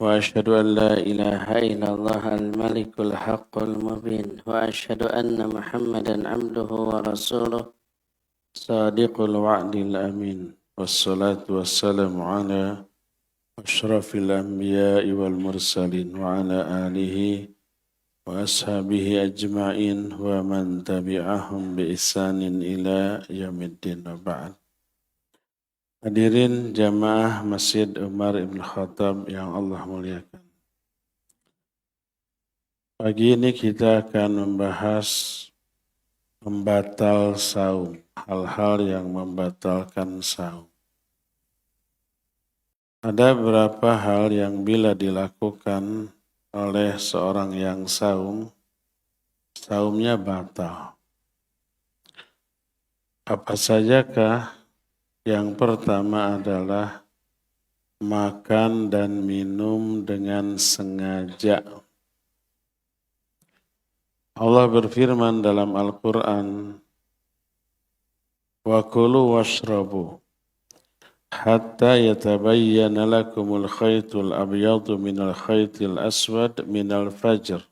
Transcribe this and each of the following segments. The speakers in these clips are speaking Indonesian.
وأشهد أن لا إله إلا الله الملك الحق المبين وأشهد أن محمدا عبده ورسوله صادق الوعد الأمين والصلاة والسلام على أشرف الأنبياء والمرسلين وعلى آله وأصحابه أجمعين ومن تبعهم بإحسان إلى يوم الدين وبعد. Hadirin jamaah Masjid Umar Ibn Khattab yang Allah muliakan. Pagi ini kita akan membahas membatal saum, hal-hal yang membatalkan saum. Ada beberapa hal yang bila dilakukan oleh seorang yang saum, saumnya batal. Apa sajakah? Yang pertama adalah makan dan minum dengan sengaja. Allah berfirman dalam Al-Quran, wa kulu washrabu hatta yatabayyana lakumul khaytul abyadu minal khaytil aswad minal fajr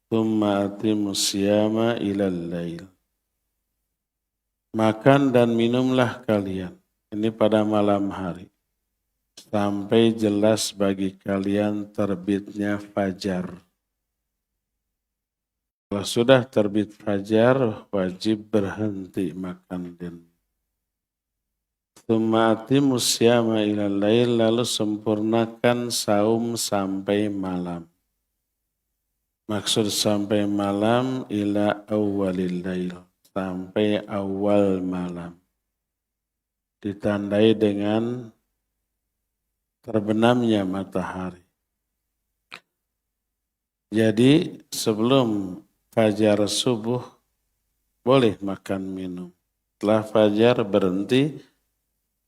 thumma atimus siyama ilal lail. Makan dan minumlah kalian, ini pada malam hari, sampai jelas bagi kalian terbitnya fajar. Kalau sudah terbit fajar, wajib berhenti makan dan tsumma atimus siyama ilal lail, lalu sempurnakan saum sampai malam. Maksud sampai malam ila awwalil lail, sampai awal malam. Ditandai dengan terbenamnya matahari. Jadi sebelum fajar subuh boleh makan minum. Setelah fajar berhenti,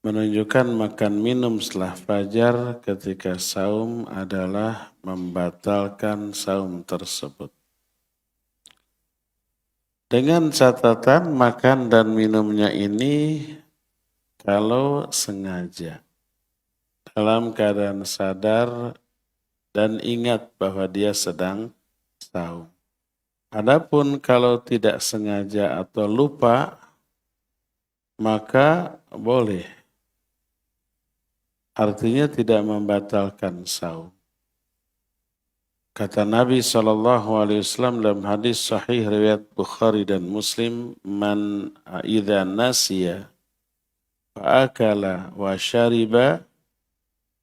menunjukkan makan minum setelah fajar ketika saum adalah membatalkan saum tersebut. Dengan catatan makan dan minumnya ini kalau sengaja, dalam keadaan sadar dan ingat bahwa dia sedang saum. Adapun kalau tidak sengaja atau lupa, maka boleh. Artinya tidak membatalkan saum. Kata Nabi SAW dalam hadis sahih riwayat Bukhari dan Muslim, man idza nasiya fa akala wa syariba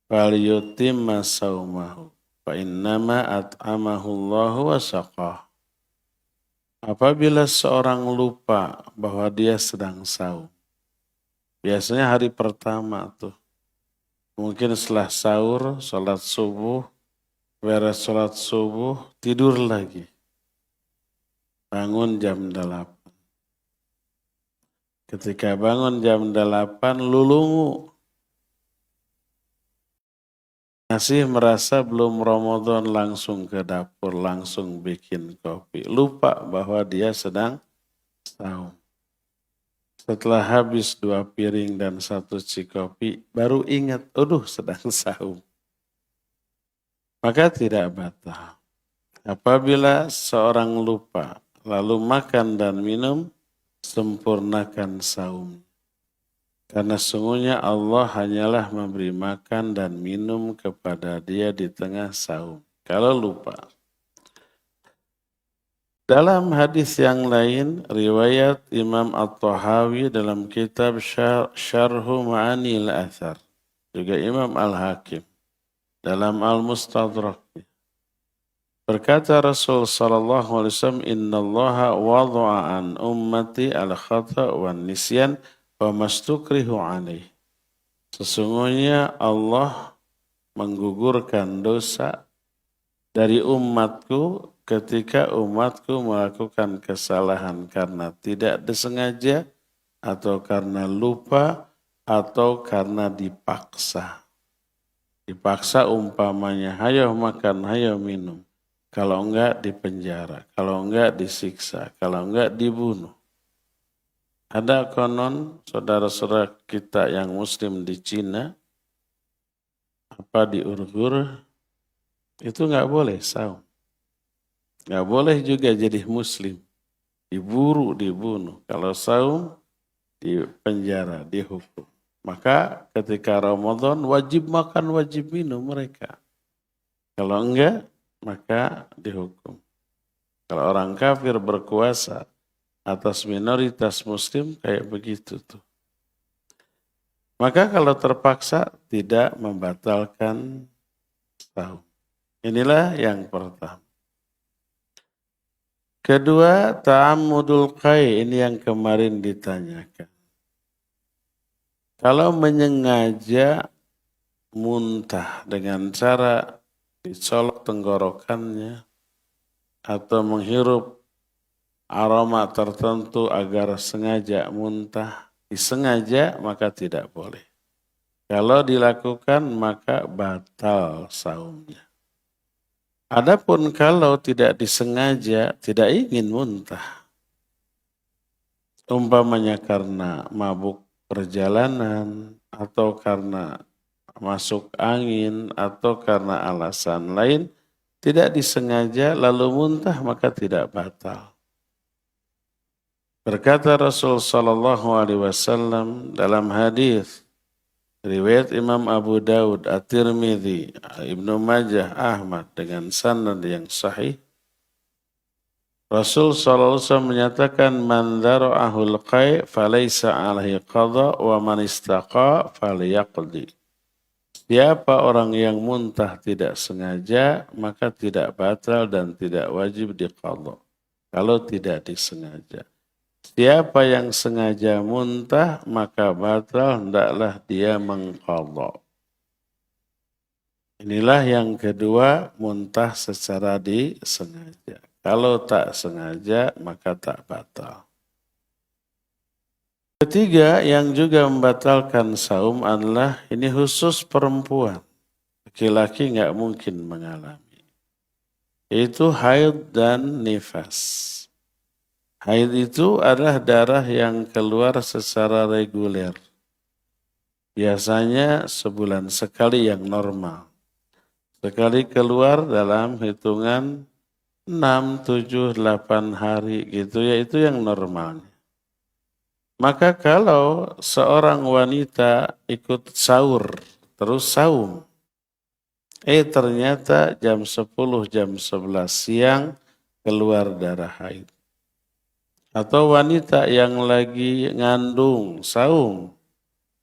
falyutimma saumahu fa innama at'amahu Allah wa saqah. Apabila seorang lupa bahwa dia sedang saum, biasanya hari pertama tuh, mungkin setelah sahur, sholat subuh, beres sholat subuh, tidur lagi. Bangun jam 8. Ketika bangun jam 8, lulungu. Masih merasa belum Ramadan, langsung ke dapur, langsung bikin kopi. Lupa bahwa dia sedang saum. Setelah habis 2 piring dan 1 cikopi, baru ingat, aduh sedang saum. Maka tidak batal. Apabila seorang lupa, lalu makan dan minum, sempurnakan saum. Karena sungguhnya Allah hanyalah memberi makan dan minum kepada dia di tengah saum. Kalau lupa. Dalam hadis yang lain, riwayat Imam At-Tahawi dalam kitab Syarhu Ma'anil Athar. Juga Imam Al-Hakim dalam Al-Mustadrak. Berkata Rasul sallallahu alaihi wasallam, innallaha wada'a an ummati al-khata' wan nisyan wa mastukrihu alaih. Sesungguhnya Allah menggugurkan dosa dari umatku ketika umatku melakukan kesalahan karena tidak disengaja atau karena lupa atau karena dipaksa. Dipaksa umpamanya, hayo makan, hayo minum. Kalau enggak dipenjara, kalau enggak disiksa, kalau enggak dibunuh. Ada konon saudara-saudara kita yang muslim di Cina, di Uyghur, itu nggak boleh saum. Nggak boleh juga jadi muslim. Diburu, dibunuh. Kalau saum, di penjara, dihukum. Maka ketika Ramadan wajib makan, wajib minum mereka. Kalau enggak, maka dihukum. Kalau orang kafir berkuasa atas minoritas muslim, kayak begitu tuh. Maka kalau terpaksa tidak membatalkan saum. Inilah yang pertama. Kedua, ta'ammudul qai, ini yang kemarin ditanyakan. Kalau menyengaja muntah dengan cara dicolok tenggorokannya atau menghirup aroma tertentu agar sengaja muntah, disengaja maka tidak boleh. Kalau dilakukan maka batal saumnya. Adapun kalau tidak disengaja, tidak ingin muntah, umpamanya karena mabuk perjalanan atau karena masuk angin atau karena alasan lain, tidak disengaja lalu muntah maka tidak batal. Berkata Rasul sallallahu alaihi wasallam dalam hadis riwayat Imam Abu Daud, At-Tirmidzi, Ibnu Majah, Ahmad dengan sanad yang sahih. Rasul sallallahu alaihi wasallam menyatakan man dzara'ahul qai' falaysa 'alaihi qadha wa man istaqa falyaqdi. Siapa orang yang muntah tidak sengaja maka tidak batal dan tidak wajib diqadha kalau tidak disengaja. Siapa yang sengaja muntah, maka batal, hendaklah dia mengqadha. Inilah yang kedua, muntah secara disengaja. Kalau tak sengaja, maka tak batal. Ketiga, yang juga membatalkan saum adalah, ini khusus perempuan. Laki-laki nggak mungkin mengalami. Yaitu haid dan nifas. Haid itu adalah darah yang keluar secara reguler. Biasanya sebulan sekali yang normal. Sekali keluar dalam hitungan 6, 7, 8 hari gitu ya, itu yang normalnya. Maka kalau seorang wanita ikut sahur, terus saum, ternyata jam 10, jam 11 siang keluar darah haid. Atau wanita yang lagi ngandung, saum,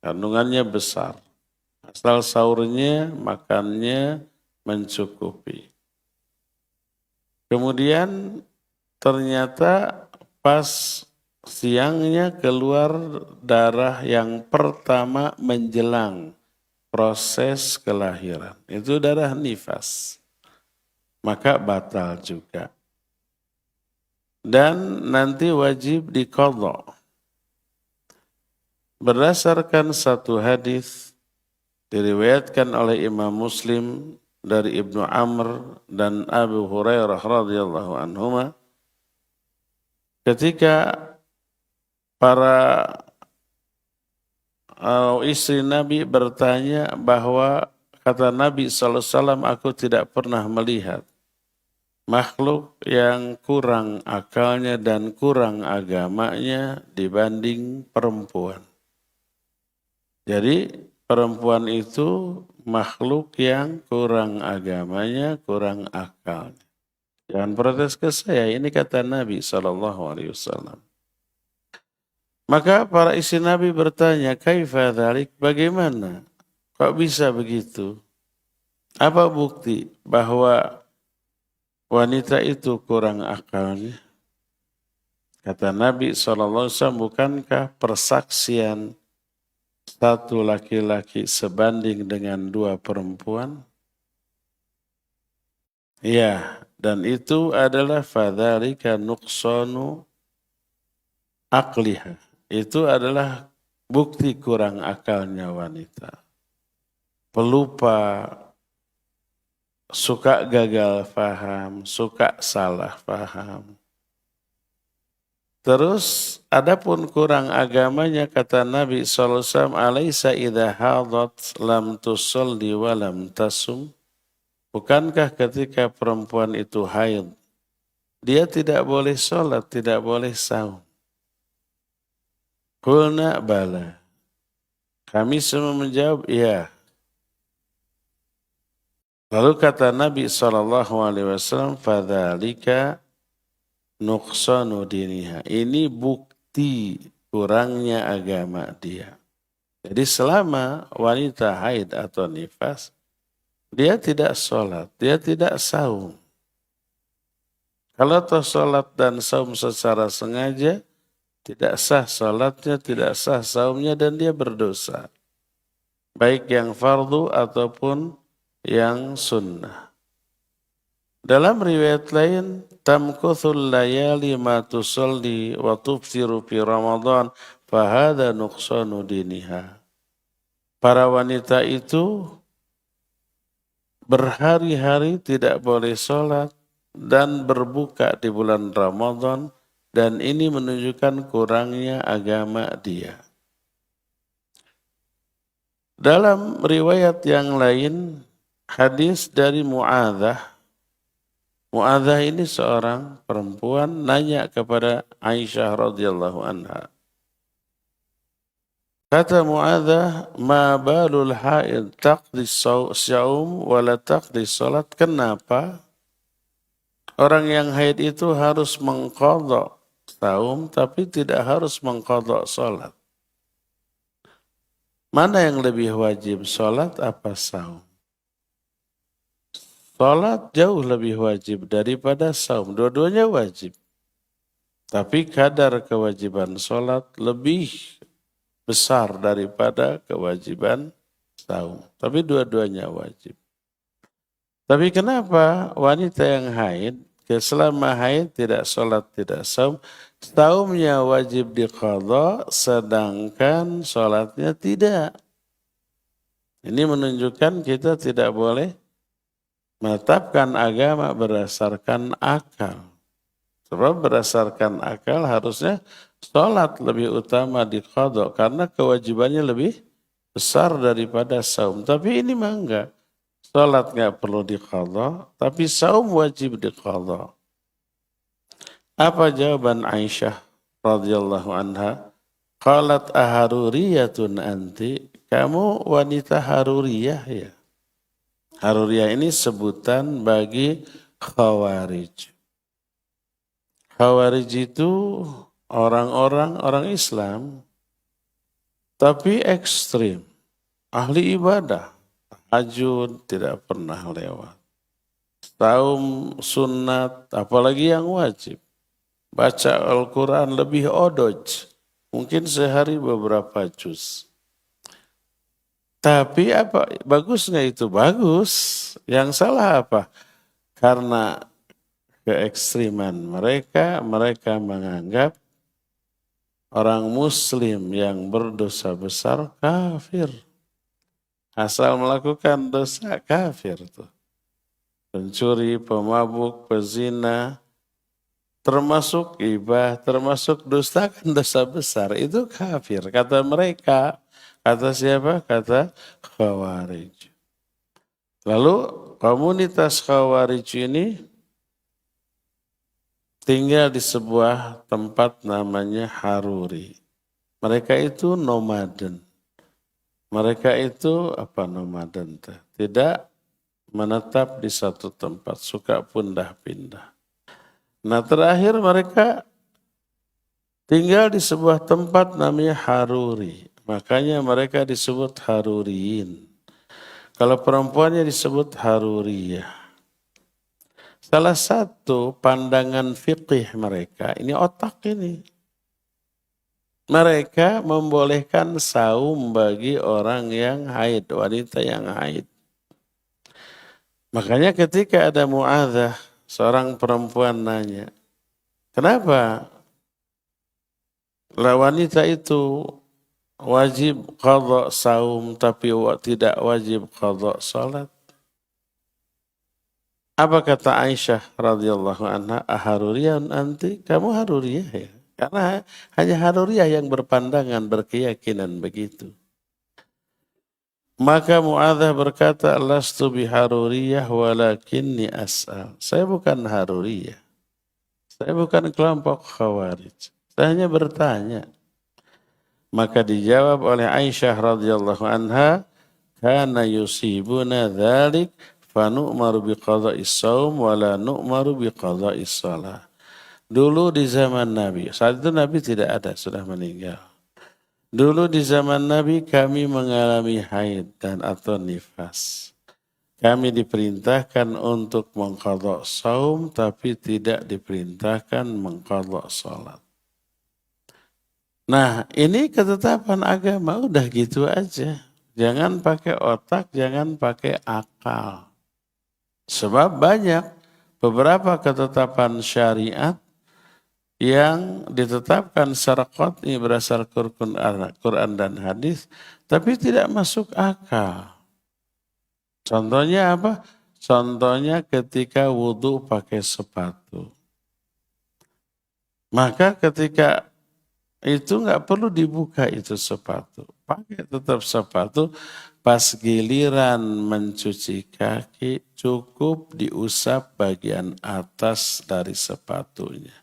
kandungannya besar. Asal sahurnya, makannya mencukupi. Kemudian ternyata pas siangnya keluar darah yang pertama menjelang proses kelahiran. Itu darah nifas. Maka batal juga. Dan nanti wajib diqadha. Berdasarkan satu hadis diriwayatkan oleh Imam Muslim dari Ibnu Amr dan Abu Hurairah radhiyallahu anhuma, ketika para istri Nabi bertanya bahwa kata Nabi SAW, aku tidak pernah melihat makhluk yang kurang akalnya dan kurang agamanya dibanding perempuan. Jadi perempuan itu makhluk yang kurang agamanya, kurang akalnya. Jangan protes ke saya, ini kata Nabi SAW. Maka para istri Nabi bertanya, kaifa dzalik, bagaimana? Kok bisa begitu? Apa bukti bahwa wanita itu kurang akalnya? Kata Nabi SAW, bukankah persaksian satu laki-laki sebanding dengan 2 perempuan? Ya, dan itu adalah fadzalika nuqsanu aqliha. Itu adalah bukti kurang akalnya wanita. Pelupa, suka gagal faham, suka salah faham. Terus adapun kurang agamanya kata Nabi SAW, alaisa idha hadat lam tusalli wa lam tasum. Bukankah ketika perempuan itu haid, dia tidak boleh sholat, tidak boleh saum? Qulna bala. Kami semua menjawab, iya. Lalu kata Nabi SAW, fadzalika nuqsanu diniha. Ini bukti kurangnya agama dia. Jadi selama wanita haid atau nifas, dia tidak sholat, dia tidak saum. Kalau toh sholat dan saum secara sengaja, tidak sah sholatnya, tidak sah saumnya, dan dia berdosa. Baik yang fardu ataupun yang sunnah. Dalam riwayat lain, tamkuthul layali ma tusalli wa tuftiru fi Ramadan, fahada nuqsanu diniha. Para wanita itu berhari-hari tidak boleh sholat dan berbuka di bulan Ramadan, dan ini menunjukkan kurangnya agama dia. Dalam riwayat yang lain, hadis dari Mu'adzah. Mu'adzah ini seorang perempuan nanya kepada Aisyah radhiyallahu anha. Kata Mu'adzah, ma balul haid taqdi syaum wala taqdi salat. Kenapa orang yang haid itu harus mengqadha saum tapi tidak harus mengqadha salat? Mana yang lebih wajib, salat apa saum? Salat jauh lebih wajib daripada saum. Dua-duanya wajib. Tapi kadar kewajiban salat lebih besar daripada kewajiban saum. Tapi dua-duanya wajib. Tapi kenapa wanita yang haid, selama haid tidak salat, tidak saum, saumnya wajib diqadha, sedangkan salatnya tidak. Ini menunjukkan kita tidak boleh menetapkan agama berdasarkan akal. Sebab berdasarkan akal harusnya salat lebih utama diqadha karena kewajibannya lebih besar daripada saum. Tapi ini mah enggak. Salat enggak perlu diqadha, tapi saum wajib diqadha. Apa jawaban Aisyah radhiyallahu anha? Qalat aharuriyatun anti? Kamu wanita haruriyah ya? Haruriyah ini sebutan bagi khawarij. Khawarij itu orang Islam, tapi ekstrim. Ahli ibadah, tahajud tidak pernah lewat. Saum, sunat, apalagi yang wajib. Baca Al-Quran lebih odoj. Mungkin sehari beberapa juz. Tapi apa? Bagus nggak itu? Bagus. Yang salah apa? Karena keekstriman mereka menganggap orang muslim yang berdosa besar kafir. Asal melakukan dosa kafir tuh. Pencuri, pemabuk, pezina, termasuk ibah, termasuk dusta kan dosa besar. Itu kafir. Kata mereka. Kata siapa? Kata Khawarij. Lalu komunitas Khawarij ini tinggal di sebuah tempat namanya Haruri. Mereka itu nomaden. Mereka itu apa nomaden? Tidak menetap di satu tempat, suka pindah-pindah. Nah terakhir mereka tinggal di sebuah tempat namanya Haruri. Makanya mereka disebut Haruriyin. Kalau perempuannya disebut Haruriyah. Salah satu pandangan fikih mereka, ini otak ini. Mereka membolehkan saum bagi orang yang haid, wanita yang haid. Makanya ketika ada Mu'adzah, seorang perempuan nanya, kenapa wanita itu wajib qadha saum tapi tidak wajib qadha salat? Apa kata Aisyah radhiyallahu anha? Aharuriyah anti? Kamu haruriyah ya? Karena hanya haruriyah yang berpandangan, berkeyakinan begitu. Maka Mu'adzah berkata, lastu biharuriyah walakinni as'al. Saya bukan haruriyah. Saya bukan kelompok khawarij. Saya hanya bertanya. Maka dijawab oleh Aisyah radhiyallahu anha, kana yusibuna dzalik fa nu'maru biqada'is shaum wa la nu'maru biqada'is shalah. Dulu di zaman Nabi, saat itu Nabi tidak ada, sudah meninggal. Dulu di zaman Nabi kami mengalami haid dan atau nifas. Kami diperintahkan untuk mengqadha saum tapi tidak diperintahkan mengqadha salat. Nah, ini ketetapan agama, udah gitu aja. Jangan pakai otak, jangan pakai akal. Sebab banyak beberapa ketetapan syariat yang ditetapkan secara qat'i berdasarkan Quran dan hadis, tapi tidak masuk akal. Contohnya apa? Contohnya ketika wudhu pakai sepatu. Maka ketika itu nggak perlu dibuka itu sepatu. Pakai tetap sepatu, pas giliran mencuci kaki cukup diusap bagian atas dari sepatunya.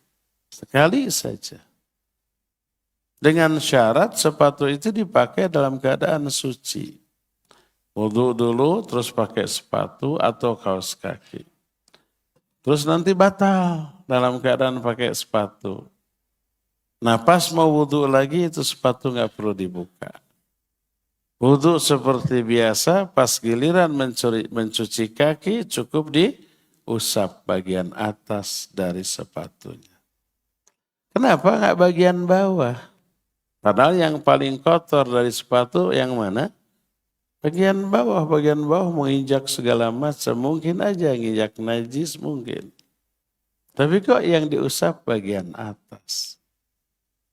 Sekali saja. Dengan syarat sepatu itu dipakai dalam keadaan suci. Wudhu dulu terus pakai sepatu atau kaos kaki. Terus nanti batal dalam keadaan pakai sepatu. Nah pas mau wudhu lagi itu sepatu nggak perlu dibuka. Wudhu seperti biasa, pas giliran mencuci kaki cukup diusap bagian atas dari sepatunya. Kenapa nggak bagian bawah? Padahal yang paling kotor dari sepatu yang mana? Bagian bawah menginjak segala macam. Mungkin aja nginjak najis mungkin. Tapi kok yang diusap bagian atas?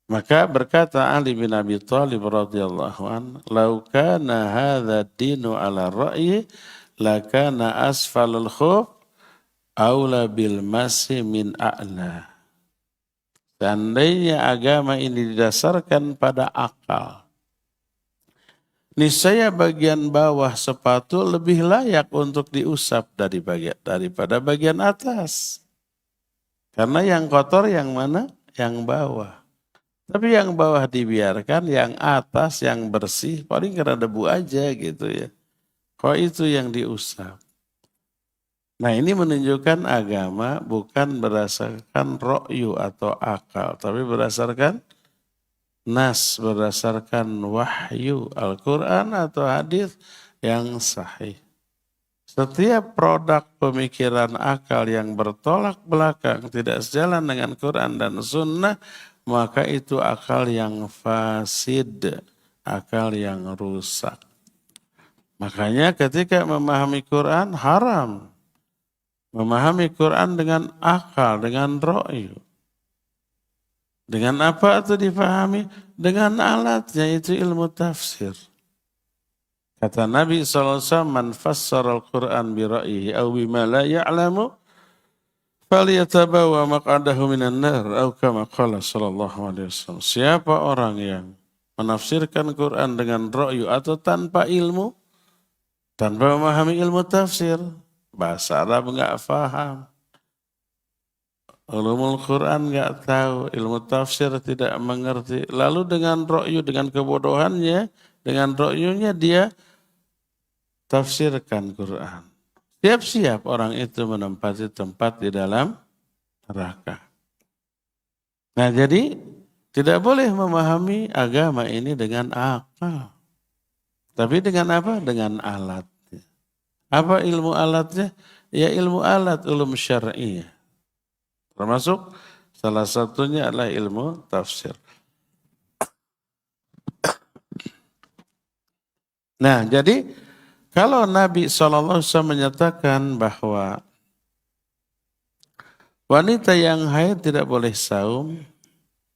Maka berkata Ali bin Abi Thalib radhiyallahu anhu, "Lau kana hadza dinu ala ra'yi, lakana asfalul khuf aula bil masi min a'la." Seandainya agama ini didasarkan pada akal, niscaya bagian bawah sepatu lebih layak untuk diusap daripada bagian atas. Karena yang kotor yang mana? Yang bawah. Tapi yang bawah dibiarkan, yang atas yang bersih, paling kena debu aja gitu ya. Kok itu yang diusap? Nah ini menunjukkan agama bukan berdasarkan ro'yu atau akal, tapi berdasarkan nas, berdasarkan wahyu Al-Quran atau hadis yang sahih. Setiap produk pemikiran akal yang bertolak belakang, tidak sejalan dengan Quran dan Sunnah, maka itu akal yang fasid, akal yang rusak. Makanya ketika memahami Quran haram. Memahami Quran dengan akal, dengan ro'yu. Dengan apa itu dipahami? Dengan alatnya, itu ilmu tafsir. Kata Nabi SAW, man fassara al-Quran bi ra'yihi au bima la ya'lamu, falyatabawa maq'adahu minan nar, atau kama qala sallallahu alaihi wasallam. Siapa orang yang menafsirkan Quran dengan ro'yu atau tanpa ilmu, tanpa memahami ilmu tafsir, bahasa Arab enggak faham, ulumul Quran enggak tahu, ilmu tafsir tidak mengerti, lalu dengan ro'yu, dengan kebodohannya, dengan ro'yunya dia tafsirkan Quran. Siap-siap orang itu menempati tempat di dalam neraka. Nah jadi tidak boleh memahami agama ini dengan akal. Tapi dengan apa? Dengan alat. Apa ilmu alatnya? Ya ilmu alat, ulum syar'iyah. Termasuk salah satunya adalah ilmu tafsir. Nah jadi kalau Nabi SAW menyatakan bahwa wanita yang haid tidak boleh saum,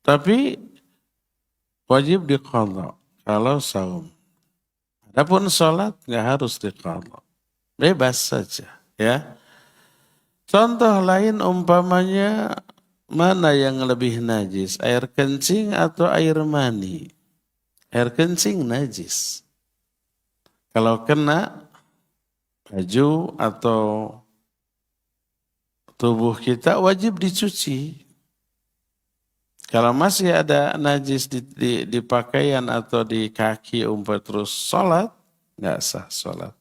tapi wajib diqadha kalau saum. Adapun sholat nggak harus diqadha. Bebas saja, ya. Contoh lain umpamanya mana yang lebih najis, air kencing atau air mani? Air kencing najis. Kalau kena baju atau tubuh kita wajib dicuci. Kalau masih ada najis di pakaian atau di kaki umpah terus sholat, nggak sah sholat.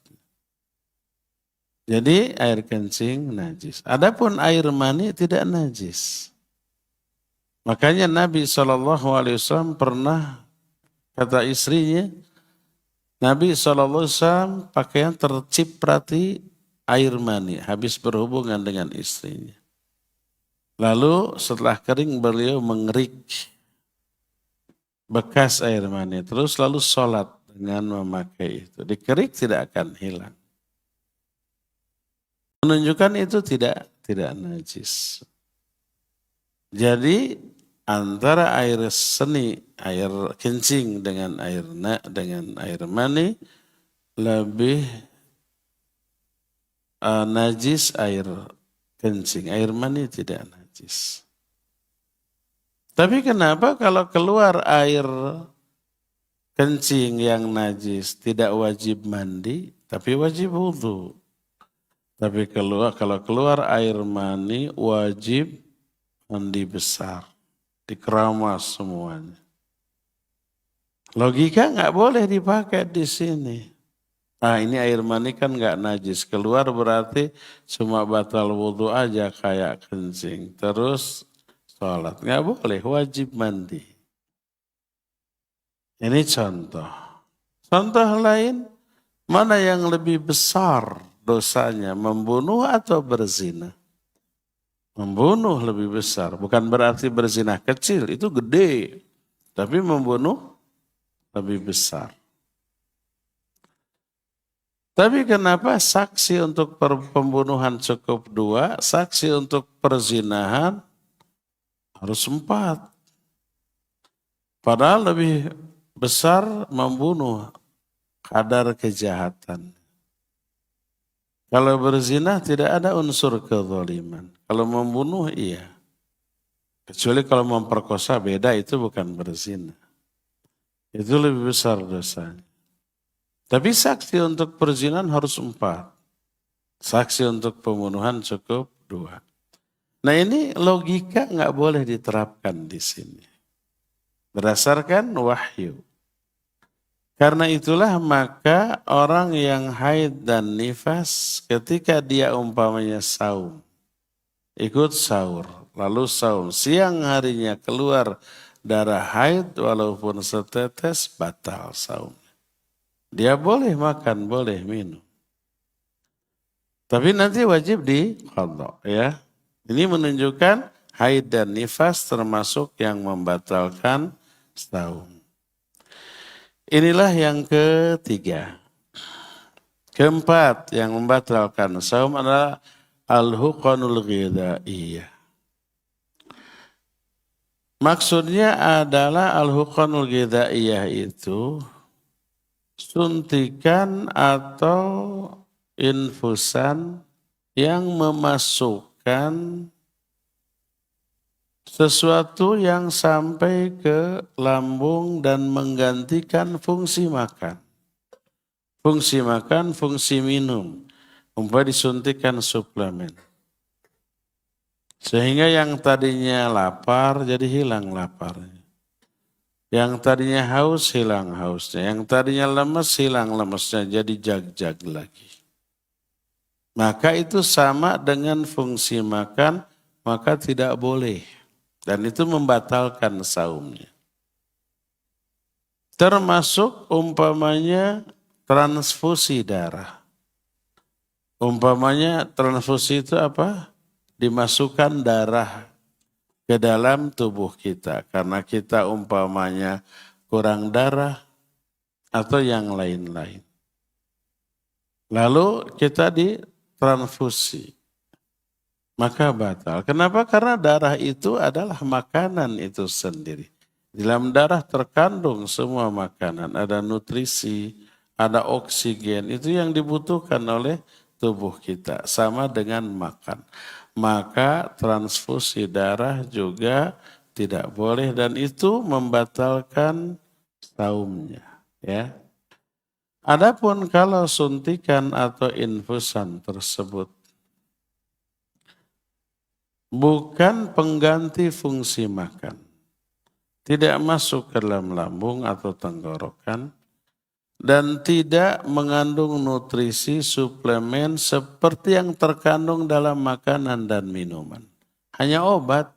Jadi air kencing najis. Adapun air mani tidak najis. Makanya Nabi SAW pernah kata istrinya, Nabi SAW pakaian terciprati air mani habis berhubungan dengan istrinya. Lalu setelah kering beliau mengerik bekas air mani. Terus lalu sholat dengan memakai itu. Dikerik tidak akan hilang. Menunjukkan itu tidak najis. Jadi antara air seni, air kencing dengan air mani lebih najis air kencing. Air mani tidak najis. Tapi kenapa kalau keluar air kencing yang najis tidak wajib mandi, tapi wajib wudhu. Tapi kalau keluar air mani wajib mandi besar, dikeramas semuanya. Logika nggak boleh dipakai di sini. Ini air mani kan nggak najis, keluar berarti cuma batal wudhu aja kayak kencing. Terus sholat, nggak boleh, wajib mandi. Ini contoh. Contoh lain, mana yang lebih besar dosanya, membunuh atau berzina? Membunuh lebih besar, bukan berarti berzina kecil, itu gede. Tapi membunuh lebih besar. Tapi kenapa saksi untuk pembunuhan cukup 2, saksi untuk perzinahan harus 4. Padahal lebih besar membunuh kadar kejahatan. Kalau berzina tidak ada unsur kezaliman. Kalau membunuh iya. Kecuali kalau memperkosa beda, itu bukan berzina. Itu lebih besar dosanya. Tapi saksi untuk perzinahan harus 4. Saksi untuk pembunuhan cukup 2. Nah ini logika nggak boleh diterapkan di sini. Berdasarkan wahyu. Karena itulah maka orang yang haid dan nifas ketika dia umpamanya saum. Ikut sahur, lalu saum. Siang harinya keluar darah haid walaupun setetes, batal saum. Dia boleh makan, boleh minum. Tapi nanti wajib diqadha ya. Ini menunjukkan haid dan nifas termasuk yang membatalkan saum. Inilah yang ketiga. Keempat yang membatalkan saum adalah al-huqanul ghidaiyah. Maksudnya adalah al-huqanul ghidaiyah itu suntikan atau infusan yang memasukkan sesuatu yang sampai ke lambung dan menggantikan fungsi makan. Fungsi makan, fungsi minum. Umpamanya disuntikan suplemen. Sehingga yang tadinya lapar jadi hilang laparnya. Yang tadinya haus hilang hausnya. Yang tadinya lemes hilang lemesnya, jadi jag-jag lagi. Maka itu sama dengan fungsi makan, maka tidak boleh. Dan itu membatalkan saumnya. Termasuk umpamanya transfusi darah. Umpamanya transfusi itu apa? Dimasukkan darah ke dalam tubuh kita. Karena kita umpamanya kurang darah atau yang lain-lain. Lalu kita ditransfusi. Maka batal. Kenapa? Karena darah itu adalah makanan itu sendiri. Di dalam darah terkandung semua makanan. Ada nutrisi, ada oksigen. Itu yang dibutuhkan oleh tubuh kita. Sama dengan makan. Maka transfusi darah juga tidak boleh. Dan itu membatalkan saumnya. Ya. Adapun kalau suntikan atau infusan tersebut bukan pengganti fungsi makan, tidak masuk ke dalam lambung atau tenggorokan, dan tidak mengandung nutrisi suplemen seperti yang terkandung dalam makanan dan minuman. Hanya obat,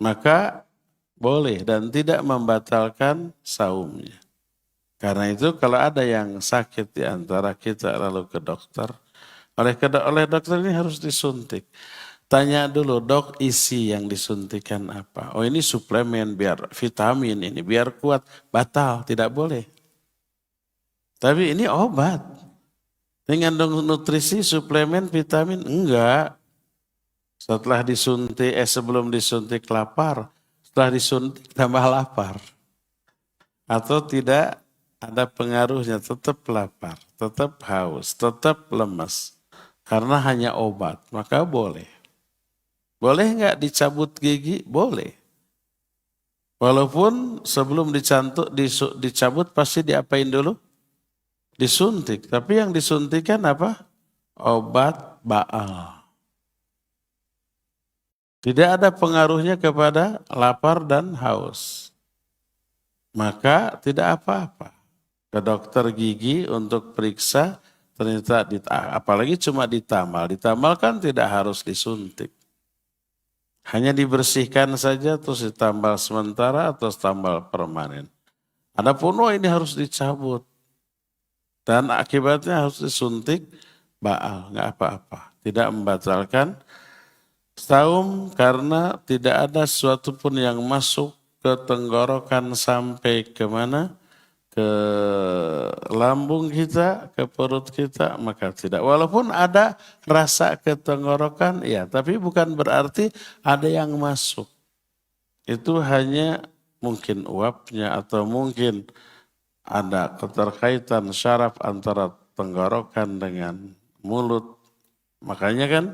maka boleh dan tidak membatalkan saumnya. Karena itu kalau ada yang sakit di antara kita lalu ke dokter, oleh dokter ini harus disuntik. Tanya dulu, dok, isi yang disuntikan apa? Oh, ini suplemen biar vitamin ini biar kuat. Batal, tidak boleh. Tapi ini obat. Dengan nutrisi, suplemen, vitamin, enggak. Setelah disuntik, sebelum disuntik lapar, setelah disuntik tambah lapar. Atau tidak ada pengaruhnya, tetap lapar, tetap haus, tetap lemas. Karena hanya obat, maka boleh. Boleh enggak dicabut gigi? Boleh. Walaupun sebelum dicabut pasti diapain dulu? Disuntik. Tapi yang disuntikan apa? Obat baal. Tidak ada pengaruhnya kepada lapar dan haus. Maka tidak apa-apa. Ke dokter gigi untuk periksa, ternyata apalagi cuma ditamal. Ditamal kan tidak harus disuntik. Hanya dibersihkan saja terus ditambal sementara atau tambal permanen. Adapun ini harus dicabut. Dan akibatnya harus disuntik, baal, nggak apa-apa. Tidak membatalkan saum karena tidak ada sesuatu pun yang masuk ke tenggorokan sampai kemana? Ke lambung kita, ke perut kita, maka tidak. Walaupun ada rasa ke tenggorokan, ya, tapi bukan berarti ada yang masuk. Itu hanya mungkin uapnya atau mungkin ada keterkaitan syaraf antara tenggorokan dengan mulut. Makanya kan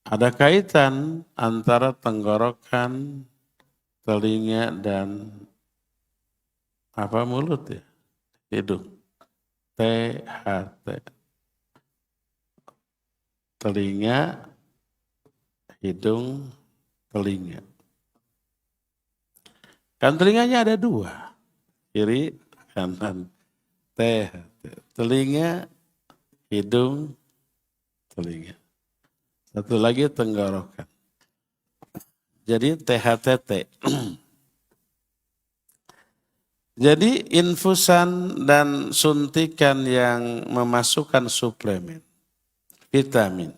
ada kaitan antara tenggorokan, telinga, dan mulut ya, hidung. THT. Telinga, hidung, telinga. Kan telinganya ada dua, kiri, kanan. THT. Telinga, hidung, telinga. Satu lagi tenggorokan. Jadi THTT. Jadi infusan dan suntikan yang memasukkan suplemen, vitamin,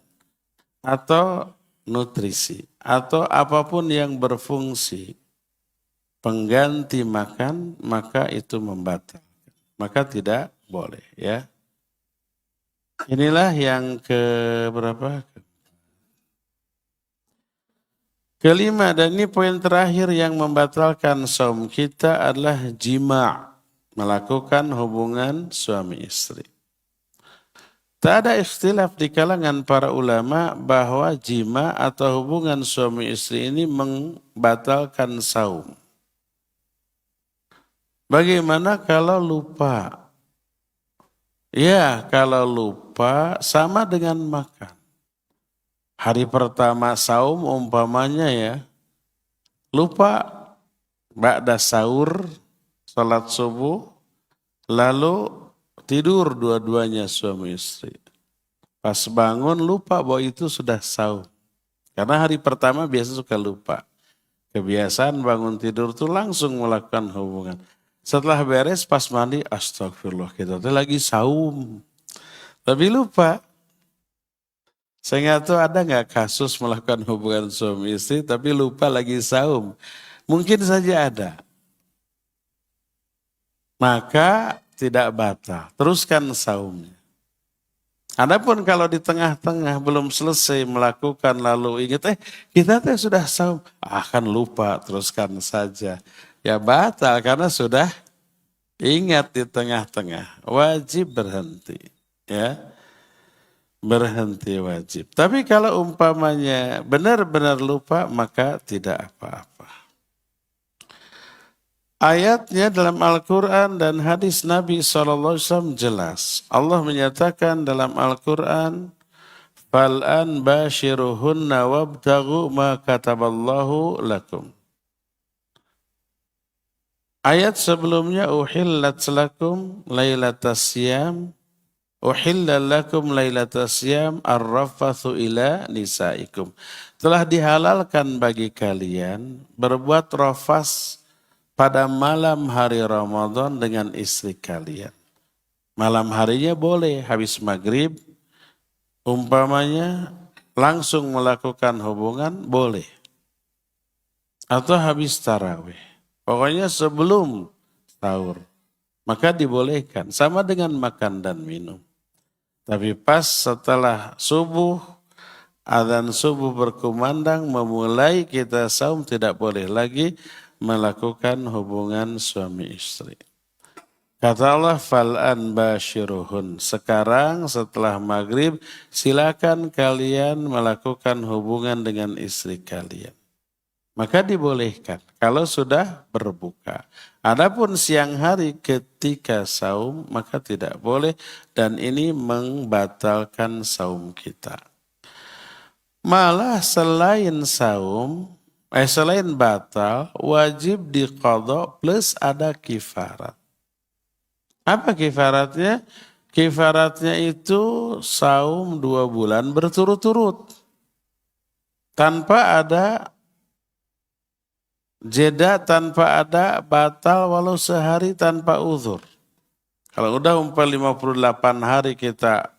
atau nutrisi, atau apapun yang berfungsi pengganti makan, maka itu membatalkan. Maka tidak boleh ya. Inilah yang berapa? Kelima, dan ini poin terakhir yang membatalkan saum kita adalah jima', melakukan hubungan suami istri. Tak ada ikhtilaf di kalangan para ulama bahwa jima' atau hubungan suami istri ini membatalkan saum. Bagaimana kalau lupa? Ya, kalau lupa sama dengan makan. Hari pertama saum umpamanya ya, lupa ba'da sahur, salat subuh, lalu tidur dua-duanya suami istri. Pas bangun lupa bahwa itu sudah saum. Karena hari pertama biasa suka lupa. Kebiasaan bangun tidur tuh langsung melakukan hubungan. Setelah beres pas mandi, astagfirullah kita tuh lagi saum. Tapi lupa. Saya nggak tahu ada nggak kasus melakukan hubungan suami istri tapi lupa lagi saum. Mungkin saja ada. Maka tidak batal. Teruskan saumnya. Adapun kalau di tengah-tengah belum selesai melakukan lalu ingat kita tuh sudah saum. Kan lupa, teruskan saja. Ya batal karena sudah ingat di tengah-tengah. Wajib berhenti. Ya. Berhenti wajib. Tapi kalau umpamanya benar-benar lupa maka tidak apa-apa. Ayatnya dalam Al-Quran dan hadis Nabi SAW jelas. Allah menyatakan dalam Al-Quran, "Fal'an bashiruhunna wabtaghu ma kataballahu lakum." Ayat sebelumnya, uhillat lakum lailatas siyam, uhilla lakum lailatas siyam arrafathu ila nisaikum. Telah dihalalkan bagi kalian berbuat rafas pada malam hari Ramadan dengan istri kalian. Malam harinya boleh habis maghrib, umpamanya langsung melakukan hubungan boleh. Atau habis tarawih. Pokoknya sebelum sahur. Maka dibolehkan. Sama dengan makan dan minum. Tapi pas setelah subuh, adzan subuh berkumandang, memulai kita saum, tidak boleh lagi melakukan hubungan suami istri. Kata Allah, fal'an bashiruhun. Sekarang setelah maghrib, silakan kalian melakukan hubungan dengan istri kalian. Maka dibolehkan kalau sudah berbuka. Adapun siang hari ketika saum, maka tidak boleh. Dan ini membatalkan saum kita. Malah selain saum, selain batal, wajib diqadha plus ada kifarat. Apa kifaratnya? Kifaratnya itu saum 2 bulan berturut-turut. Tanpa ada jeda, tanpa ada batal walau sehari tanpa uzur. Kalau udah 58 hari kita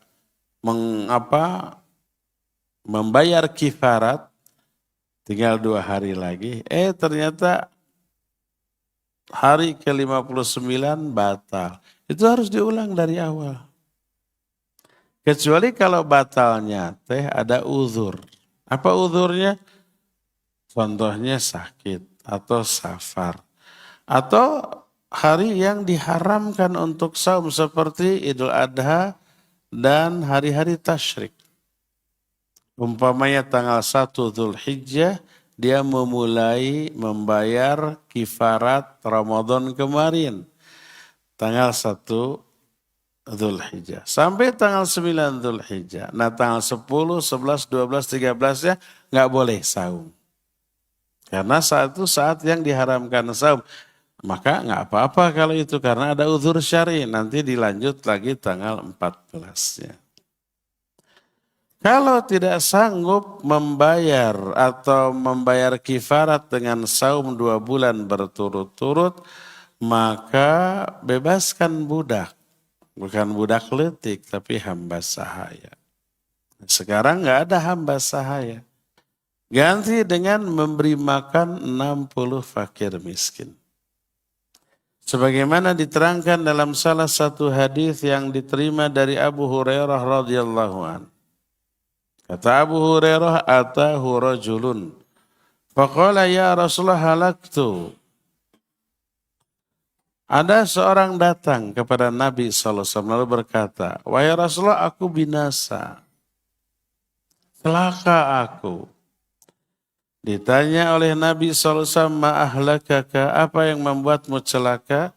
membayar kifarat, tinggal 2 hari lagi, ternyata hari ke-59 batal. Itu harus diulang dari awal. Kecuali kalau batalnya ada uzur. Apa uzurnya? Contohnya sakit atau safar. Atau hari yang diharamkan untuk saum seperti Idul Adha dan hari-hari tasyrik. Umpamanya tanggal 1 Dzulhijjah, dia memulai membayar kifarat Ramadan kemarin. Tanggal 1 Dzulhijjah. Sampai tanggal 9 Dzulhijjah. Nah tanggal 10, 11, 12, 13-nya nggak boleh saum. Karena saat itu saat yang diharamkan saum. Maka nggak apa-apa kalau itu karena ada uzur syar'i. Nanti dilanjut lagi tanggal 14-nya. Kalau tidak sanggup membayar atau membayar kifarat dengan saum 2 bulan berturut-turut, maka bebaskan budak. Bukan budak letik, tapi hamba sahaya. Sekarang nggak ada hamba sahaya. Ganti dengan memberi makan 60 fakir miskin. Sebagaimana diterangkan dalam salah satu hadis yang diterima dari Abu Hurairah radhiyallahu anhu. Kata Abu Hurairah, atahu rajulun. Faqala ya Rasulullah halaktu. Ada seorang datang kepada Nabi SAW lalu berkata, wahai Rasulullah aku binasa. Celaka aku. Ditanya oleh Nabi SAW, ma'ahlakaka, apa yang membuatmu celaka?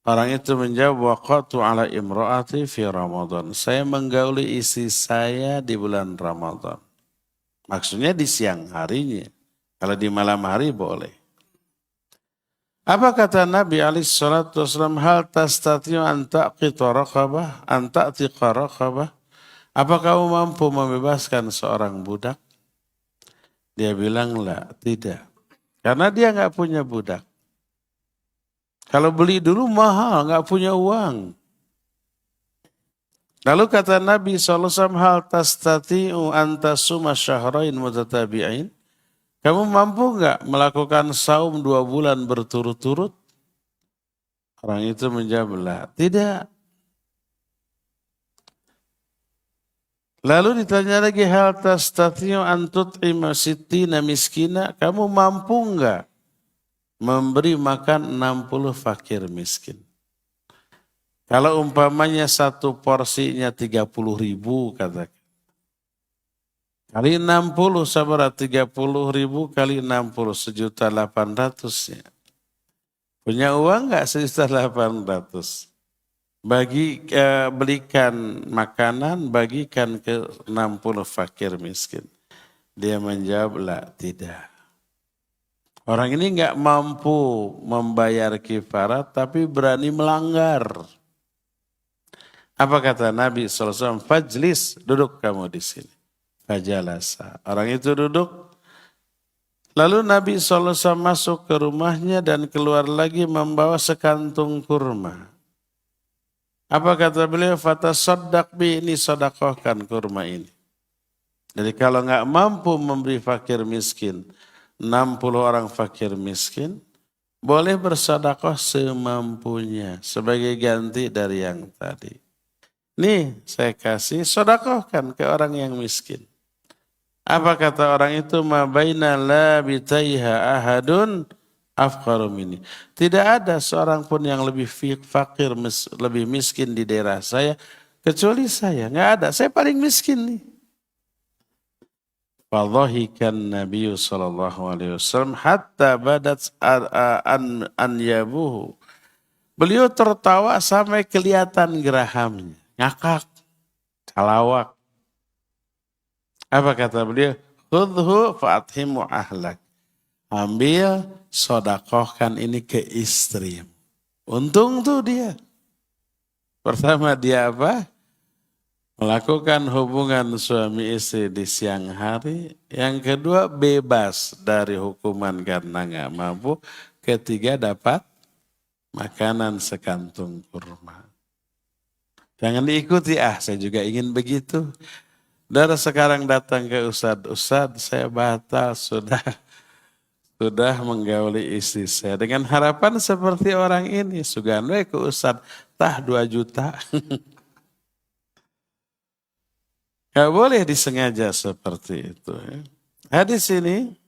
Orang itu menjawab, waqatu ala imra'ati fi Ramadan. Saya menggauli istri saya di bulan Ramadan. Maksudnya di siang harinya. Kalau di malam hari boleh. Apa kata Nabi SAW, hal tastati'u an ta'qita raqabah, an ta'tiqa raqabah. Apa kamu mampu membebaskan seorang budak? Dia bilang, lah, tidak. Karena dia nggak punya budak. Kalau beli dulu mahal, nggak punya uang. Lalu kata Nabi SAW, hal tastati'u antasuma syahrain mutatabi'ain. Kamu mampu nggak melakukan saum 2 bulan berturut-turut? Orang itu menjawab, lah, tidak. Lalu ditanya lagi, hal tastati'u antut'ima sittina miskina. Kamu mampu nggak memberi makan 60 fakir miskin? Kalau umpamanya satu porsinya 30.000 katakan. Kali 60 sabar 30.000 kali 60 1.800.000 ya. Punya uang nggak 1.800.000? Belikan makanan, bagikan ke 60 fakir miskin. Dia menjawab, la, tidak. Orang ini nggak mampu membayar kifarat, tapi berani melanggar. Apa kata Nabi SAW? Fajlis, duduk kamu di sini. Fajalasa. Orang itu duduk. Lalu Nabi SAW masuk ke rumahnya dan keluar lagi membawa sekantung kurma. Apa kata beliau? Fatasaddaq bi, ini sodakohkan kurma ini. Jadi kalau nggak mampu memberi fakir miskin, 60 orang fakir miskin, boleh bersodakoh semampunya sebagai ganti dari yang tadi. Nih saya kasih, sodakohkan ke orang yang miskin. Apa kata orang itu? Ma baina labitaiha ahadun afqaru minni. Tidak ada seorang pun yang lebih fakir, lebih miskin di daerah saya kecuali saya. Nggak ada, saya paling miskin nih. Fadhahikan Nabi sallallahu alaihi wasallam hatta badat an yabuhu. Beliau tertawa sampai kelihatan gerahamnya, ngakak, calawak. Apa kata beliau? Khudhu fa'athimu ahlak. Ambil, sodakohkan ini ke istri. Untung tuh dia. Pertama dia apa? Melakukan hubungan suami istri di siang hari. Yang kedua bebas dari hukuman karena nggak mampu. Ketiga dapat makanan sekantung kurma. Jangan diikuti, saya juga ingin begitu. Dari sekarang datang ke Ustadz, saya batal sudah menggauli istri saya. Dengan harapan seperti orang ini, Sugando ke Ustadz, 2 juta. Gak boleh disengaja seperti itu. Hadis ini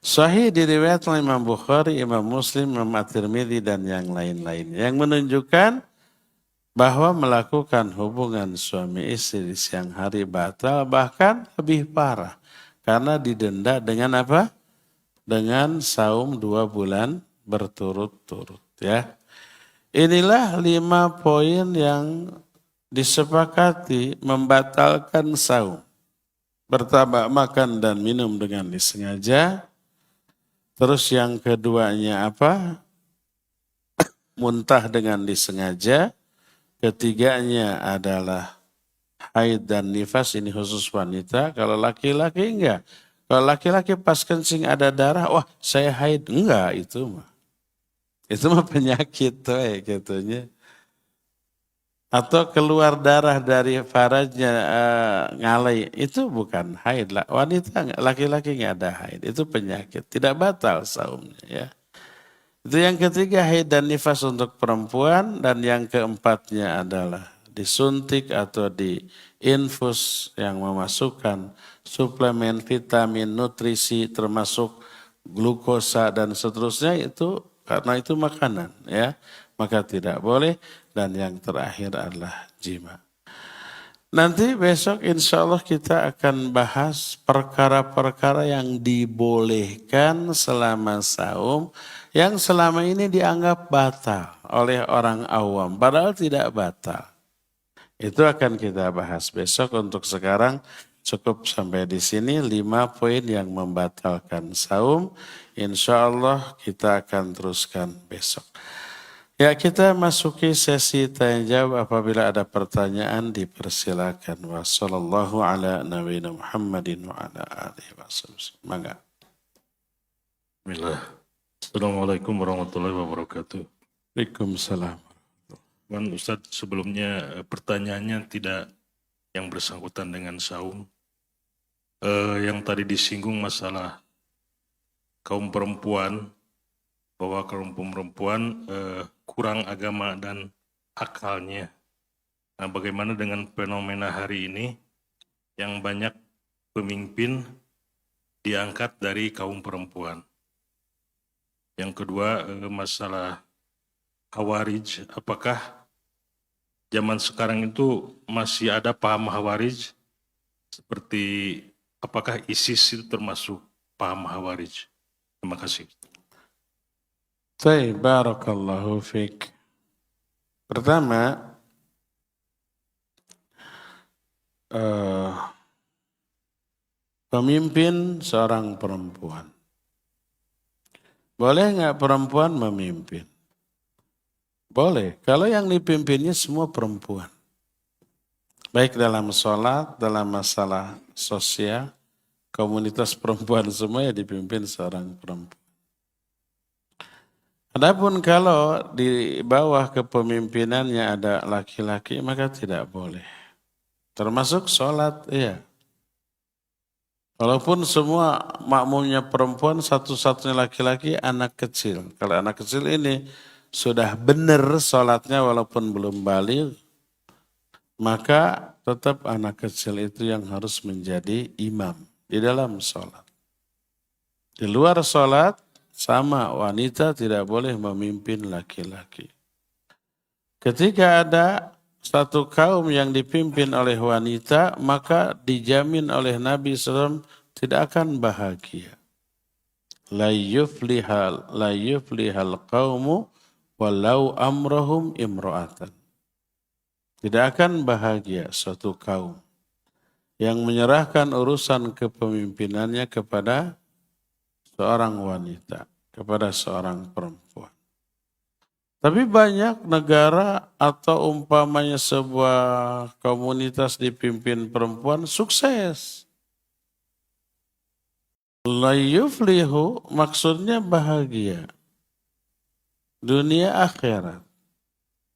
sahih diriwayatkan Imam Bukhari, Imam Muslim, Imam At-Tirmidzi dan yang lain-lain. Yang menunjukkan bahwa melakukan hubungan suami istri di siang hari batal, bahkan lebih parah. Karena didenda dengan apa? Dengan saum 2 bulan berturut-turut. Ya. Inilah 5 poin yang disepakati membatalkan saum. Pertama, makan dan minum dengan disengaja. Terus yang keduanya apa? Muntah dengan disengaja. Ketiganya adalah haid dan nifas, ini khusus wanita. Kalau laki-laki enggak. Kalau laki-laki pas kencing ada darah, wah saya haid. Enggak, itu mah. Itu mah penyakit tuh katanya. Atau keluar darah dari farajnya ngalai, itu bukan haid lah. Wanita, laki-laki enggak ada haid, itu penyakit. Tidak batal saumnya ya. Itu yang ketiga, haid dan nifas untuk perempuan. Dan yang keempatnya adalah disuntik atau diinfus yang memasukkan suplemen, vitamin, nutrisi termasuk glukosa dan seterusnya, itu karena itu makanan ya. Maka tidak boleh. Dan yang terakhir adalah jima. Nanti besok insya Allah kita akan bahas perkara-perkara yang dibolehkan selama saum, yang selama ini dianggap batal oleh orang awam, padahal tidak batal. Itu akan kita bahas besok. Untuk sekarang cukup sampai di sini 5 poin yang membatalkan saum. Insya Allah kita akan teruskan besok. Ya, kita masuki sesi tanya jawab. Apabila ada pertanyaan dipersilakan. Wassallallahu ala nabiyina Muhammadin wa ala alihi wasallam. Mangga. Bismillah. Assalamualaikum warahmatullahi wabarakatuh. Waalaikumsalam. Ustaz, sebelumnya pertanyaannya tidak yang bersangkutan dengan saum. Yang tadi disinggung masalah kaum perempuan, bahwa kaum perempuan kurang agama dan akalnya. Nah, bagaimana dengan fenomena hari ini yang banyak pemimpin diangkat dari kaum perempuan? Yang kedua, masalah Khawarij. Apakah zaman sekarang itu masih ada paham Khawarij? Seperti apakah ISIS itu termasuk paham Khawarij? Terima kasih. Baik, barakallahu fiik. Pertama, pemimpin seorang perempuan. Boleh nggak perempuan memimpin? Boleh, kalau yang dipimpinnya semua perempuan. Baik dalam sholat, dalam masalah sosial, komunitas perempuan semua ya dipimpin seorang perempuan. Adapun kalau di bawah kepemimpinannya ada laki-laki, maka tidak boleh. Termasuk sholat, iya. Walaupun semua makmumnya perempuan, satu-satunya laki-laki anak kecil. Kalau anak kecil ini sudah benar sholatnya walaupun belum balik, maka tetap anak kecil itu yang harus menjadi imam di dalam sholat. Di luar sholat, sama wanita tidak boleh memimpin laki-laki. Ketika ada satu kaum yang dipimpin oleh wanita, maka dijamin oleh Nabi SAW tidak akan bahagia. La yuflihal qawmu walau amrahum imro'atan. Tidak akan bahagia suatu kaum yang menyerahkan urusan kepemimpinannya kepada seorang wanita, kepada seorang perempuan. Tapi banyak negara atau umpamanya sebuah komunitas dipimpin perempuan sukses. La yuflihu maksudnya bahagia. Dunia akhirat.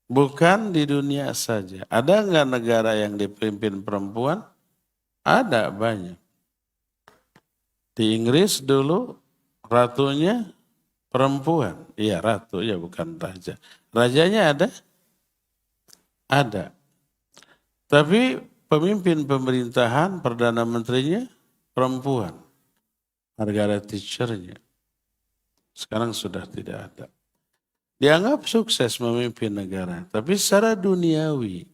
Bukan di dunia saja. Ada nggak negara yang dipimpin perempuan? Ada banyak. Di Inggris dulu ratunya perempuan. Iya ratu, ya bukan raja. Rajanya ada? Ada. Tapi pemimpin pemerintahan, Perdana Menterinya perempuan. Margaret Thatcher-nya. Sekarang sudah tidak ada. Dianggap sukses memimpin negara. Tapi secara duniawi.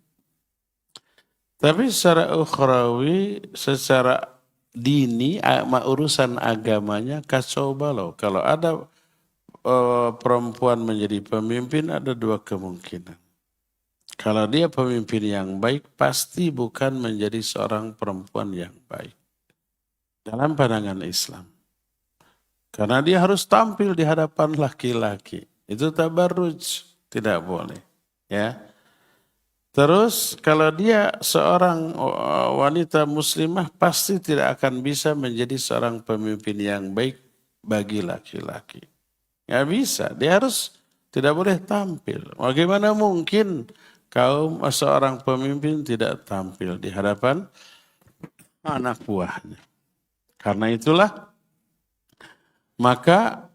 Tapi secara ukhrawi, secara dini, urusan agamanya kacau balau. Kalau ada perempuan menjadi pemimpin ada dua kemungkinan. Kalau dia pemimpin yang baik, pasti bukan menjadi seorang perempuan yang baik. Dalam pandangan Islam. Karena dia harus tampil di hadapan laki-laki. Itu tabarruj, tidak boleh. Ya. Terus kalau dia seorang wanita muslimah pasti tidak akan bisa menjadi seorang pemimpin yang baik bagi laki-laki. Nggak bisa, dia harus tidak boleh tampil. Bagaimana mungkin seorang pemimpin tidak tampil di hadapan anak buahnya. Karena itulah maka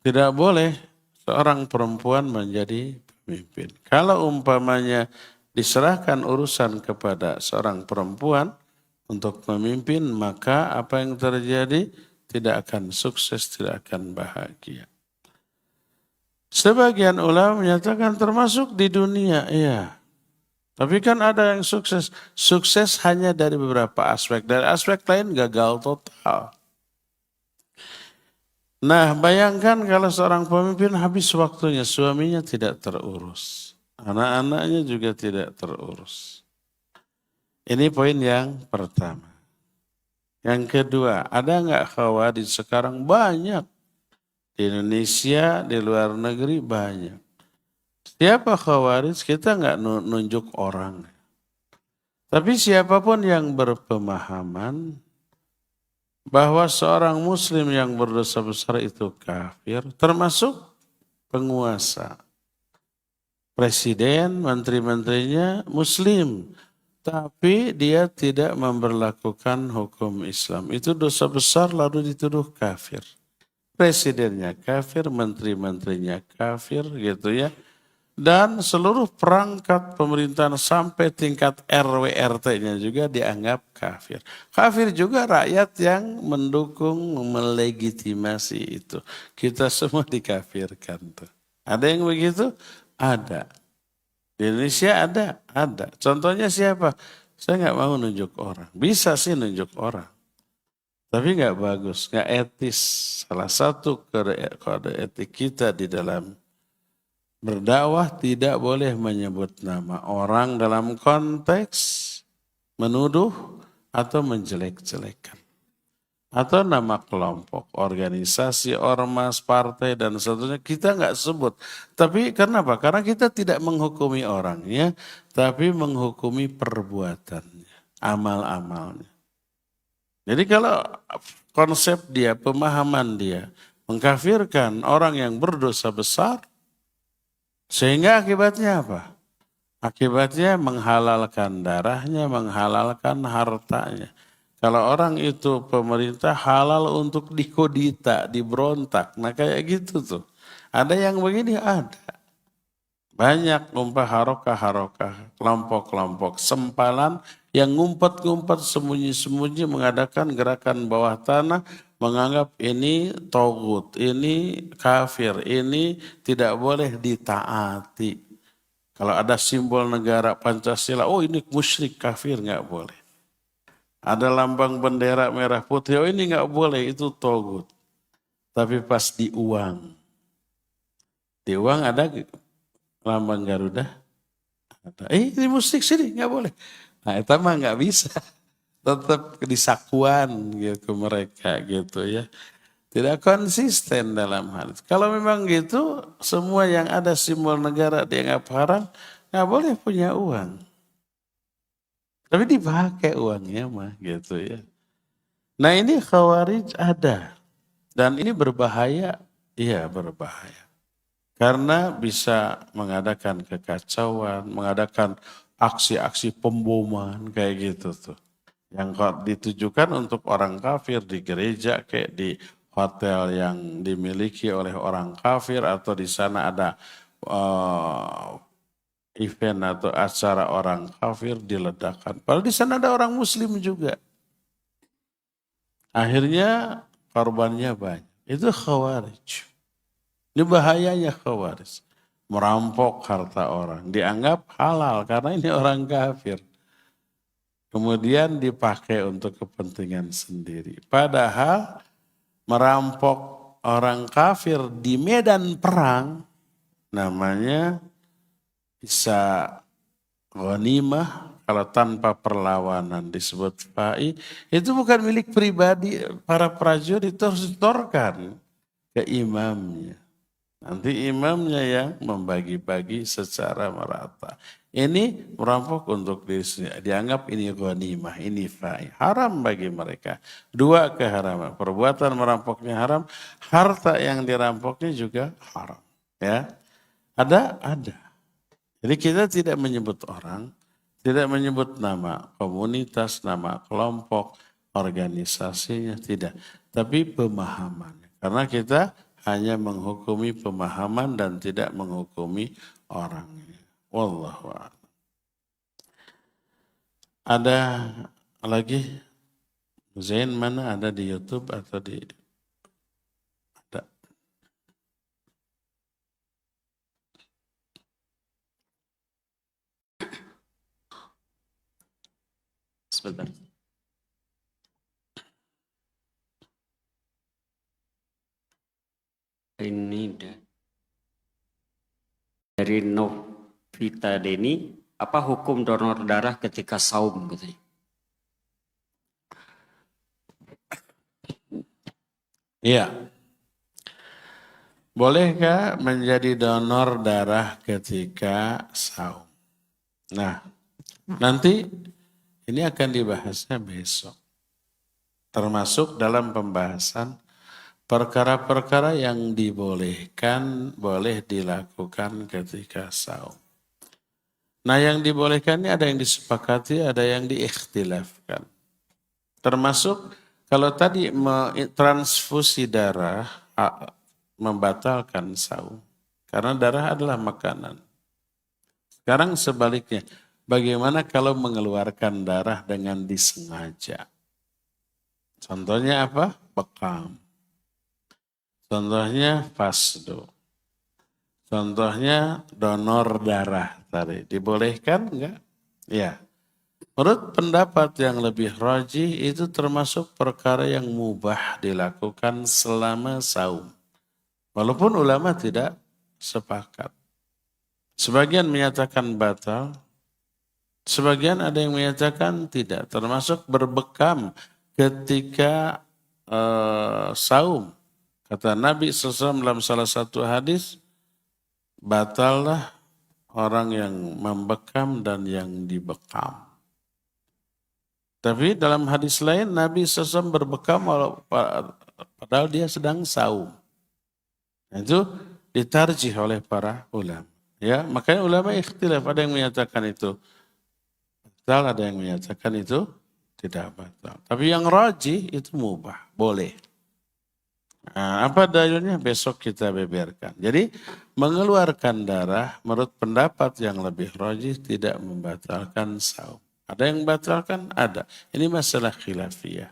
tidak boleh seorang perempuan menjadi pemimpin. Kalau umpamanya diserahkan urusan kepada seorang perempuan untuk memimpin, maka apa yang terjadi tidak akan sukses, tidak akan bahagia. Sebagian ulama menyatakan termasuk di dunia, iya. Tapi kan ada yang sukses. Sukses hanya dari beberapa aspek. Dari aspek lain gagal total. Nah, bayangkan kalau seorang pemimpin habis waktunya, suaminya tidak terurus. Anak-anaknya juga tidak terurus. Ini poin yang pertama. Yang kedua, ada nggak khawarij sekarang? Banyak. Di Indonesia, di luar negeri banyak. Siapa khawarij? Kita nggak nunjuk orang. Tapi siapapun yang berpemahaman bahwa seorang muslim yang berdosa besar itu kafir, termasuk penguasa. Presiden, menteri-menterinya muslim, tapi dia tidak memberlakukan hukum Islam. Itu dosa besar lalu dituduh kafir. Presidennya kafir, menteri-menterinya kafir gitu ya. Dan seluruh perangkat pemerintahan sampai tingkat RW RT-nya juga dianggap kafir. Kafir juga rakyat yang mendukung, melegitimasi itu. Kita semua dikafirkan tuh. Ada yang begitu? Ada. Di Indonesia ada. Contohnya siapa? Saya nggak mau nunjuk orang. Bisa sih nunjuk orang. Tapi nggak bagus, nggak etis. Salah satu kode etik kita di dalam berdakwah tidak boleh menyebut nama orang dalam konteks menuduh atau menjelek-jelekan. Atau nama kelompok, organisasi, ormas, partai, dan seterusnya kita nggak sebut. Tapi kenapa? Karena kita tidak menghukumi orangnya, tapi menghukumi perbuatannya, amal-amalnya. Jadi kalau konsep dia, pemahaman dia, mengkafirkan orang yang berdosa besar, sehingga akibatnya apa? Akibatnya menghalalkan darahnya, menghalalkan hartanya. Kalau orang itu pemerintah halal untuk dikodita, diberontak. Nah kayak gitu tuh. Ada yang begini? Ada. Banyak umpah harokah-harokah, kelompok-kelompok sempalan yang ngumpet-ngumpet sembunyi-sembunyi mengadakan gerakan bawah tanah, menganggap ini togut, ini kafir, ini tidak boleh ditaati. Kalau ada simbol negara Pancasila, oh ini musyrik, kafir, nggak boleh. Ada lambang bendera merah putih, oh ini nggak boleh, itu togut. Tapi pas di uang ada lambang Garuda, ada. Ini musik sini nggak boleh. Nah itu mah nggak bisa, tetap disakuan gitu mereka gitu ya. Tidak konsisten dalam hal itu. Kalau memang gitu, semua yang ada simbol negara dianggap haram, nggak boleh punya uang. Tapi dipakai uangnya mah gitu ya. Nah ini khawarij ada. Dan ini berbahaya, iya berbahaya. Karena bisa mengadakan kekacauan, mengadakan aksi-aksi pemboman kayak gitu tuh. Yang ditujukan untuk orang kafir di gereja, kayak di hotel yang dimiliki oleh orang kafir, atau di sana ada event atau acara orang kafir diledakkan. Padahal di sana ada orang muslim juga. Akhirnya korbannya banyak. Itu khawarij. Ini bahayanya khawarij. Merampok harta orang. Dianggap halal karena ini orang kafir. Kemudian dipakai untuk kepentingan sendiri. Padahal merampok orang kafir di medan perang namanya bisa ghanimah. Kalau tanpa perlawanan disebut fa'i, itu bukan milik pribadi para prajurit, itu harus ditorkan ke imamnya. Nanti imamnya yang membagi-bagi secara merata. Ini merampok untuk diri sendiri. Dianggap ini ghanimah, ini fa'i. Haram bagi mereka. Dua keharaman. Perbuatan merampoknya haram, harta yang dirampoknya juga haram. Ya, ada. Jadi kita tidak menyebut orang, tidak menyebut nama komunitas, nama kelompok, organisasinya, tidak. Tapi pemahamannya. Karena kita hanya menghukumi pemahaman dan tidak menghukumi orangnya. Wallahu a'lam. Ada lagi? Zain mana ada di YouTube atau di... Ada. Sebentar. Ini dari Novita Deni, apa hukum donor darah ketika saum katanya? Iya. Bolehkah menjadi donor darah ketika saum? Nah, nanti ini akan dibahasnya besok. Termasuk dalam pembahasan perkara-perkara yang dibolehkan, boleh dilakukan ketika saum. Nah yang dibolehkan ini ada yang disepakati, ada yang diikhtilafkan. Termasuk kalau tadi transfusi darah membatalkan saum. Karena darah adalah makanan. Sekarang sebaliknya, bagaimana kalau mengeluarkan darah dengan disengaja? Contohnya apa? Bekam. Contohnya fasdo. Contohnya donor darah tadi. Dibolehkan enggak? Ya. Menurut pendapat yang lebih rajih itu termasuk perkara yang mubah dilakukan selama saum. Walaupun ulama tidak sepakat. Sebagian menyatakan batal, sebagian ada yang menyatakan tidak. Termasuk berbekam ketika saum. Kata Nabi SAW dalam salah satu hadis, batallah orang yang membekam dan yang dibekam. Tapi dalam hadis lain Nabi SAW berbekam padahal dia sedang saum. Itu ditarjih oleh para ulama. Ya, makanya ulama ikhtilaf, ada yang menyatakan itu batal, ada yang menyatakan itu tidak batal. Tapi yang rajih itu mubah, boleh. Nah, apa dalilnya besok kita beberkan. Jadi mengeluarkan darah menurut pendapat yang lebih rajih tidak membatalkan saum. Ada yang membatalkan? Ada. Ini masalah khilafiyah.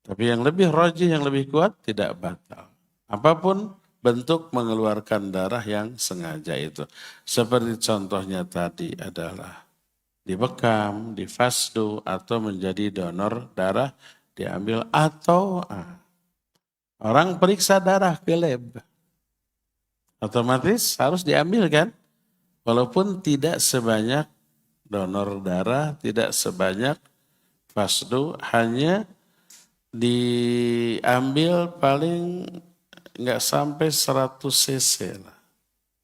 Tapi yang lebih rajih, yang lebih kuat tidak batal. Apapun bentuk mengeluarkan darah yang sengaja itu. Seperti contohnya tadi adalah dibekam, difasdu, atau menjadi donor darah diambil, atau orang periksa darah ke lab. Otomatis harus diambil kan? Walaupun tidak sebanyak donor darah, tidak sebanyak fasdu, hanya diambil paling nggak sampai 100 cc lah.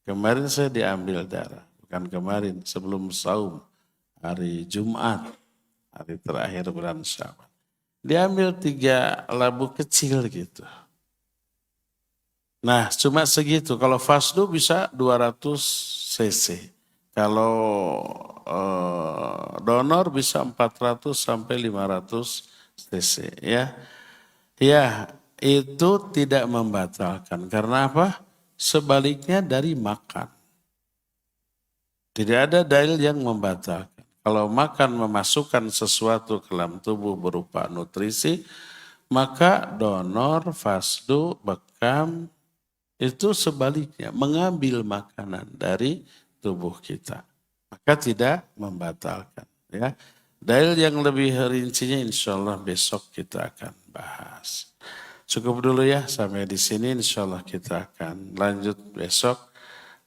Kemarin saya diambil darah, bukan kemarin, sebelum saum, hari Jumat, hari terakhir bulan Syawal. Diambil 3 labu kecil gitu. Nah, cuma segitu. Kalau fasdu bisa 200 cc. Kalau donor bisa 400 sampai 500 cc ya. Ya, itu tidak membatalkan. Karena apa? Sebaliknya dari makan. Tidak ada dalil yang membatalkan. Kalau makan memasukkan sesuatu ke dalam tubuh berupa nutrisi, maka donor, fasdu, bekam, itu sebaliknya mengambil makanan dari tubuh kita, maka tidak membatalkan. Ya, dalil yang lebih rincinya insya Allah besok kita akan bahas. Cukup dulu ya sampai di sini. Insya Allah kita akan lanjut besok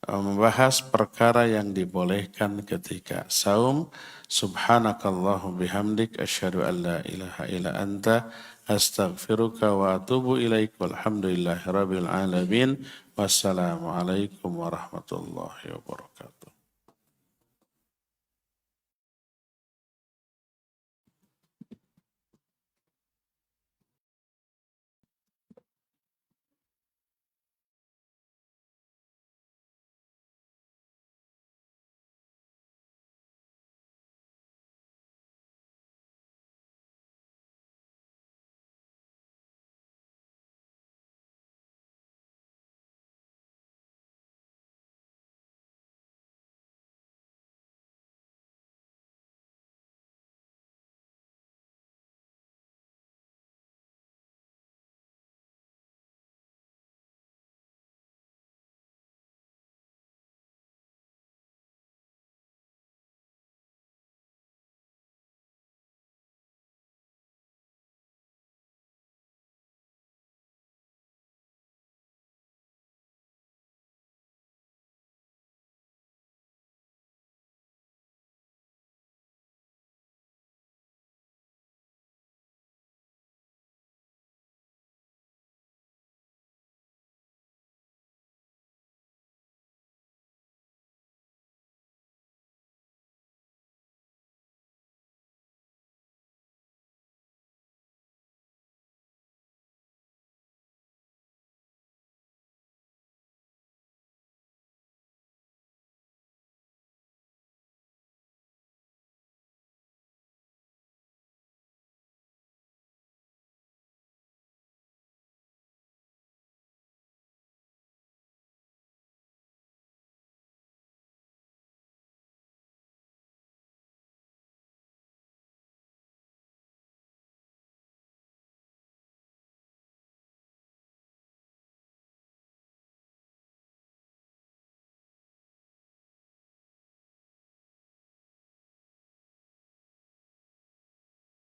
membahas perkara yang dibolehkan ketika saum. Subhanakallahu bihamdik asyhadu an la ilaha illa anta astaghfiruka wa atubu ilaik. Walhamdulillahirabbil alamin. Wassalamualaikum warahmatullahi wabarakatuh.